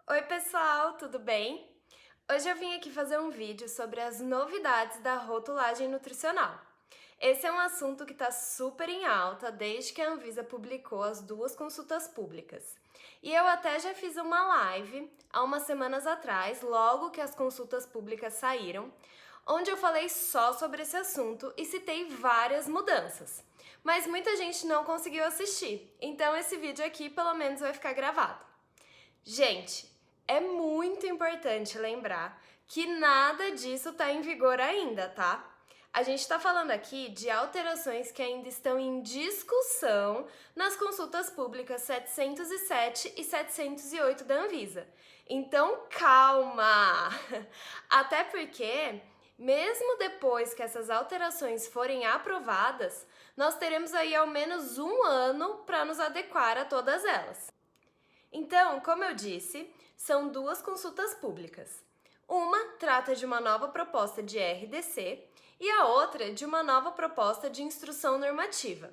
Oi pessoal, tudo bem? Hoje eu vim aqui fazer um vídeo sobre as novidades da rotulagem nutricional. Esse é um assunto que está super em alta desde que a Anvisa publicou as duas consultas públicas. E eu até já fiz uma live há umas semanas atrás, logo que as consultas públicas saíram, onde eu falei só sobre esse assunto e citei várias mudanças. Mas muita gente não conseguiu assistir, então esse vídeo aqui pelo menos vai ficar gravado. Gente, é muito importante lembrar que nada disso está em vigor ainda, tá? A gente está falando aqui de alterações que ainda estão em discussão nas consultas públicas 707 e 708 da Anvisa. Então, calma! Até porque, mesmo depois que essas alterações forem aprovadas, nós teremos aí ao menos um ano para nos adequar a todas elas. Então, como eu disse, são duas consultas públicas. Uma trata de uma nova proposta de RDC e a outra de uma nova proposta de instrução normativa.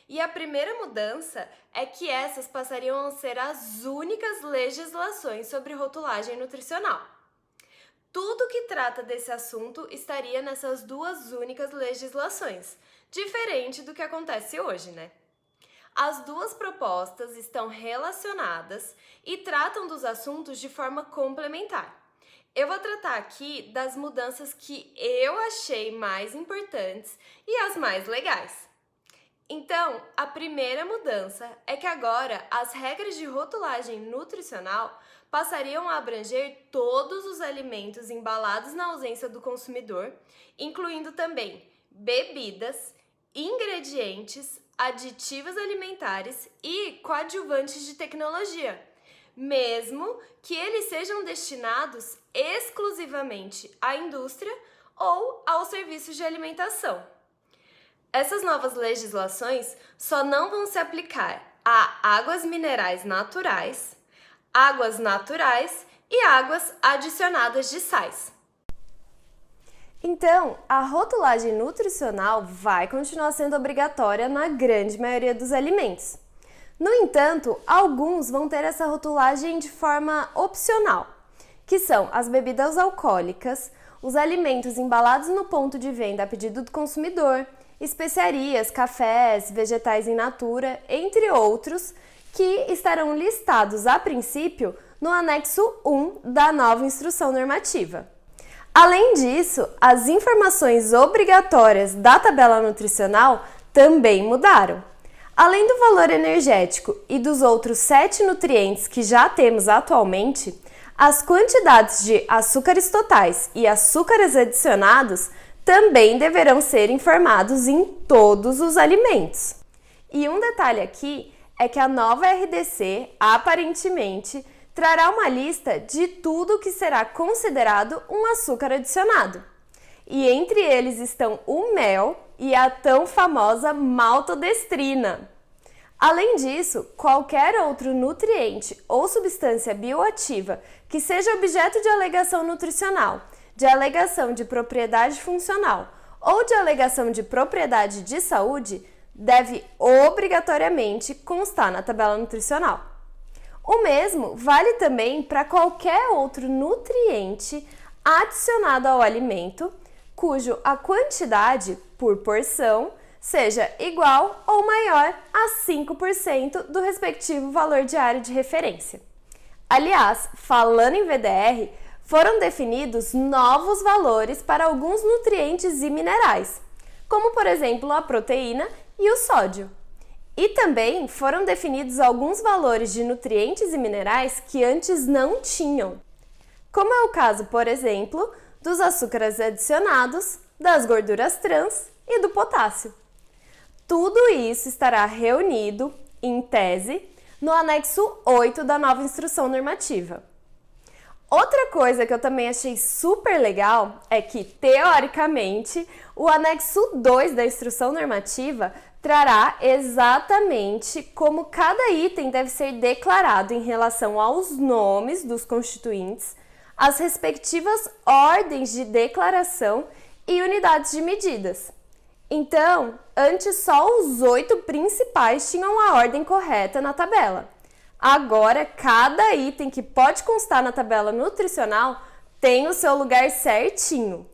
E a primeira mudança é que essas passariam a ser as únicas legislações sobre rotulagem nutricional. Tudo que trata desse assunto estaria nessas duas únicas legislações, diferente do que acontece hoje, né? As duas propostas estão relacionadas e tratam dos assuntos de forma complementar. Eu vou tratar aqui das mudanças que eu achei mais importantes e as mais legais. Então, a primeira mudança é que agora as regras de rotulagem nutricional passariam a abranger todos os alimentos embalados na ausência do consumidor, incluindo também bebidas, ingredientes, aditivos alimentares e coadjuvantes de tecnologia, mesmo que eles sejam destinados exclusivamente à indústria ou aos serviços de alimentação. Essas novas legislações só não vão se aplicar a águas minerais naturais, águas naturais e águas adicionadas de sais. Então, a rotulagem nutricional vai continuar sendo obrigatória na grande maioria dos alimentos. No entanto, alguns vão ter essa rotulagem de forma opcional, que são as bebidas alcoólicas, os alimentos embalados no ponto de venda a pedido do consumidor, especiarias, cafés, vegetais in natura, entre outros, que estarão listados a princípio no anexo 1 da nova instrução normativa. Além disso, as informações obrigatórias da tabela nutricional também mudaram. Além do valor energético e dos outros 7 nutrientes que já temos atualmente, as quantidades de açúcares totais e açúcares adicionados também deverão ser informados em todos os alimentos. E um detalhe aqui é que a nova RDC, aparentemente, trará uma lista de tudo que será considerado um açúcar adicionado. E entre eles estão o mel e a tão famosa maltodestrina. Além disso, qualquer outro nutriente ou substância bioativa que seja objeto de alegação nutricional, de alegação de propriedade funcional ou de alegação de propriedade de saúde deve obrigatoriamente constar na tabela nutricional. O mesmo vale também para qualquer outro nutriente adicionado ao alimento, cujo a quantidade por porção seja igual ou maior a 5% do respectivo valor diário de referência. Aliás, falando em VDR, foram definidos novos valores para alguns nutrientes e minerais, como por exemplo a proteína e o sódio. E também foram definidos alguns valores de nutrientes e minerais que antes não tinham, como é o caso, por exemplo, dos açúcares adicionados, das gorduras trans e do potássio. Tudo isso estará reunido, em tese, no anexo 8 da nova instrução normativa. Outra coisa que eu também achei super legal é que, teoricamente, o anexo 2 da instrução normativa trará exatamente como cada item deve ser declarado em relação aos nomes dos constituintes, as respectivas ordens de declaração e unidades de medidas. Então, antes só os 8 principais tinham a ordem correta na tabela. Agora, cada item que pode constar na tabela nutricional tem o seu lugar certinho.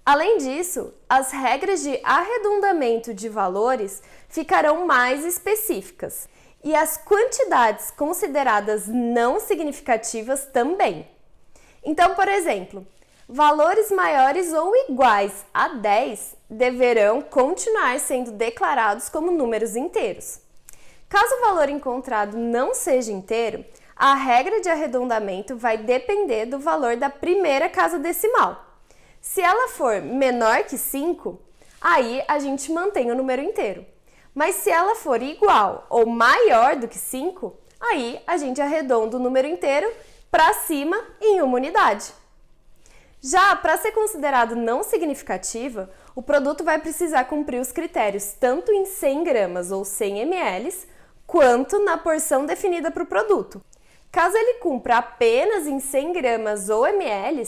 Além disso, as regras de arredondamento de valores ficarão mais específicas e as quantidades consideradas não significativas também. Então, por exemplo, valores maiores ou iguais a 10 deverão continuar sendo declarados como números inteiros. Caso o valor encontrado não seja inteiro, a regra de arredondamento vai depender do valor da primeira casa decimal. Se ela for menor que 5, aí a gente mantém o número inteiro. Mas se ela for igual ou maior do que 5, aí a gente arredonda o número inteiro para cima em uma unidade. Já para ser considerado não significativa, o produto vai precisar cumprir os critérios tanto em 100 gramas ou 100 ml, quanto na porção definida para o produto. Caso ele cumpra apenas em 100 gramas ou ml,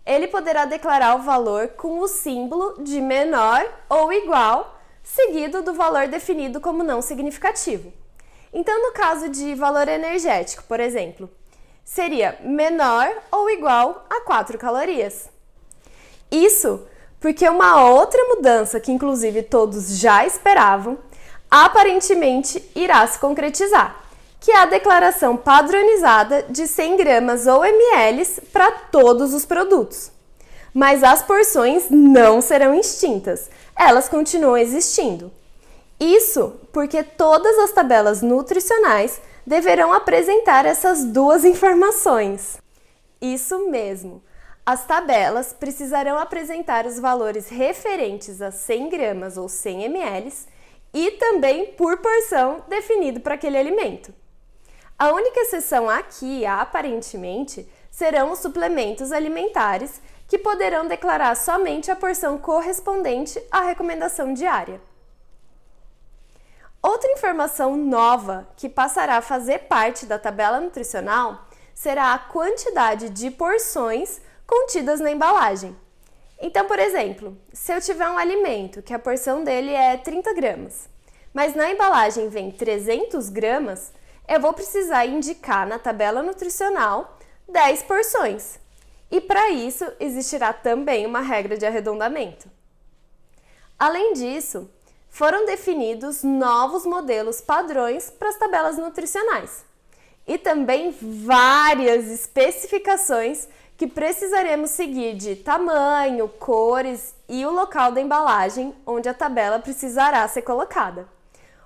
ele poderá declarar o valor com o símbolo de menor ou igual, seguido do valor definido como não significativo. Então, no caso de valor energético, por exemplo, seria menor ou igual a 4 calorias. Isso porque uma outra mudança que inclusive todos já esperavam, aparentemente irá se concretizar, que é a declaração padronizada de 100 gramas ou ml para todos os produtos. Mas as porções não serão extintas, elas continuam existindo. Isso porque todas as tabelas nutricionais deverão apresentar essas duas informações. Isso mesmo, as tabelas precisarão apresentar os valores referentes a 100 gramas ou 100 ml e também por porção definido para aquele alimento. A única exceção aqui, aparentemente, serão os suplementos alimentares que poderão declarar somente a porção correspondente à recomendação diária. Outra informação nova que passará a fazer parte da tabela nutricional será a quantidade de porções contidas na embalagem. Então, por exemplo, se eu tiver um alimento que a porção dele é 30 gramas, mas na embalagem vem 300 gramas, eu vou precisar indicar na tabela nutricional 10 porções. E para isso, existirá também uma regra de arredondamento. Além disso, foram definidos novos modelos padrões para as tabelas nutricionais e também várias especificações que precisaremos seguir de tamanho, cores e o local da embalagem onde a tabela precisará ser colocada.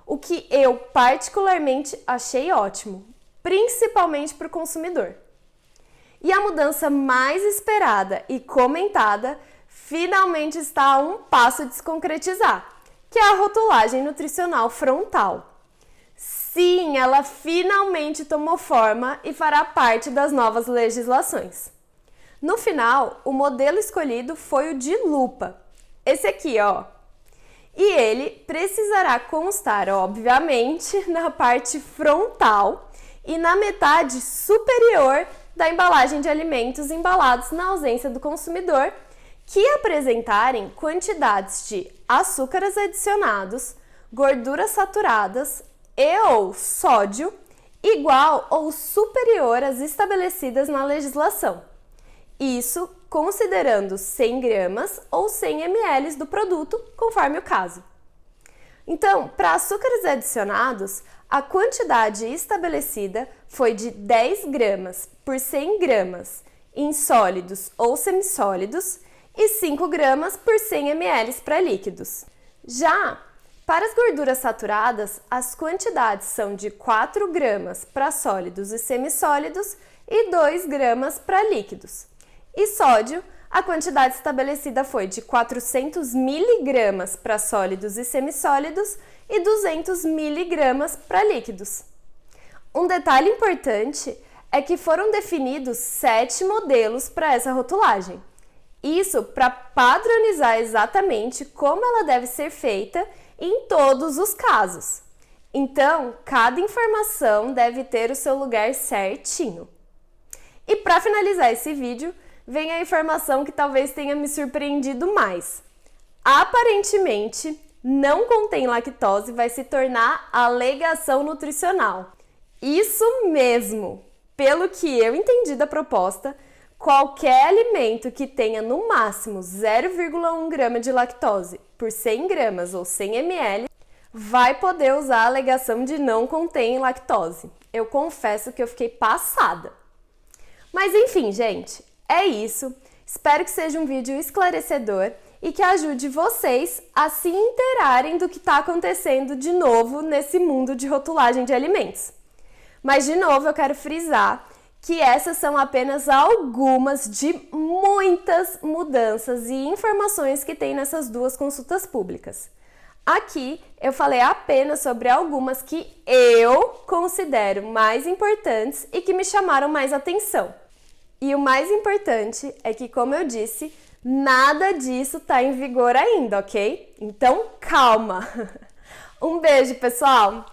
O que eu particularmente achei ótimo, principalmente para o consumidor. E a mudança mais esperada e comentada finalmente está a um passo de se concretizar, que é a rotulagem nutricional frontal. Sim, ela finalmente tomou forma e fará parte das novas legislações. No final, o modelo escolhido foi o de lupa. Esse aqui, ó. E ele precisará constar, obviamente, na parte frontal e na metade superior da embalagem de alimentos embalados na ausência do consumidor que apresentarem quantidades de açúcares adicionados, gorduras saturadas e ou sódio igual ou superior às estabelecidas na legislação. Isso considerando 100 gramas ou 100 ml do produto, conforme o caso. Então, para açúcares adicionados, a quantidade estabelecida foi de 10 gramas por 100 gramas em sólidos ou semissólidos e 5 gramas por 100 ml para líquidos. Já para as gorduras saturadas, as quantidades são de 4 gramas para sólidos e semissólidos e 2 gramas para líquidos. E sódio, a quantidade estabelecida foi de 400 miligramas para sólidos e semissólidos e 200 miligramas para líquidos. Um detalhe importante é que foram definidos 7 modelos para essa rotulagem. Isso para padronizar exatamente como ela deve ser feita em todos os casos. Então, cada informação deve ter o seu lugar certinho. E para finalizar esse vídeo, vem a informação que talvez tenha me surpreendido mais. Aparentemente, não contém lactose vai se tornar alegação nutricional. Isso mesmo! Pelo que eu entendi da proposta, qualquer alimento que tenha no máximo 0,1 grama de lactose por 100 gramas ou 100 ml vai poder usar a alegação de não contém lactose. Eu confesso que eu fiquei passada. Mas enfim, gente, é isso. Espero que seja um vídeo esclarecedor e que ajude vocês a se inteirarem do que está acontecendo de novo nesse mundo de rotulagem de alimentos. Mas, de novo, eu quero frisar que essas são apenas algumas de muitas mudanças e informações que tem nessas duas consultas públicas. Aqui eu falei apenas sobre algumas que eu considero mais importantes e que me chamaram mais atenção. E o mais importante é que, como eu disse, nada disso está em vigor ainda, ok? Então, calma! Um beijo, pessoal!